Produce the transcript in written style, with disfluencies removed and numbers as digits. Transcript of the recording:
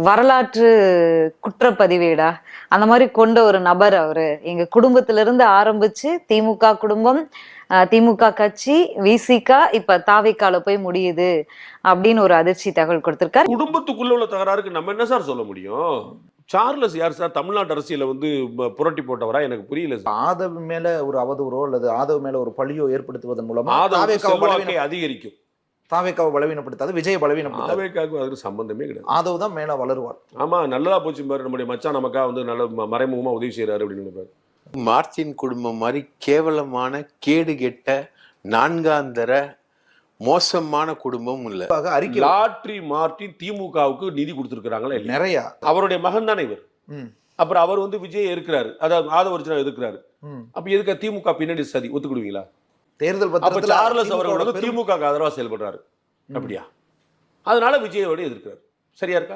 வரலாற்று குற்றப்பதிவேடா அந்த மாதிரி கொண்ட ஒரு நபர் அவரு. எங்க குடும்பத்திலிருந்து ஆரம்பிச்சு திமுக குடும்பம், திமுக கட்சி, விசிக, இப்ப தாவேக்கால போய் முடியுது அப்படின்னு ஒரு அதிர்ச்சி தகவல் கொடுத்திருக்காரு. குடும்பத்துக்குள்ள உள்ள தகராறுக்கு நம்ம என்ன சார் சொல்ல முடியும்? சார்லஸ் யார் சார்? தமிழ்நாட்டு அரசியல வந்து புரட்டி போட்டவரா? எனக்கு புரியல சார். ஆதவ் மேல ஒரு அவதூறோ அல்லது ஆதவ் மேல ஒரு பழியோ ஏற்படுத்துவதன் மூலமா தாவேக்காவை அதிகரிக்கும். தாவேக்காவை பலவீனப்படுத்தாது, விஜயை பலவீனப்படுத்தாது. தாவேக்காவுக்கு அதுக்கு சம்பந்தமே கிடையாது. ஆதவ் தான் மேல வளருவார். ஆமா, நல்லதா போச்சு பாரு, நம்முடைய மச்சான் நமக்கா வந்து நல்ல மறைமுகமா உதவி செய்யறாரு அப்படின்னு நினைப்பாரு. மார்டின் குடும்பம் மாதிரி கேவலமான கேடு கெட்ட நான்காந்தர மோசமான குடும்பம் இல்ல. லாட்ரி மார்டின் திமுகவுக்கு நிதி கொடுத்திருக்காங்களா? நிறைய. அவருடைய மகன் தானே இவர். அப்புறம் அவர் வந்து விஜய் இருக்கிறாரு, அதாவது ஆதவர்ஜனா எதிர்க்கிறாரு. அப்ப எதுக்கு திமுக பின்னாடி சதி ஒத்துக்கிடுவீங்களா? தேர்தல் பத்திரத்துல சார்லஸ் அவர்கள் வந்து திமுக ஆதரவா செயல்படுறாரு அப்படியா? அதனால விஜயோட எதிர்க்கிறாரு. சரியா இருக்கா?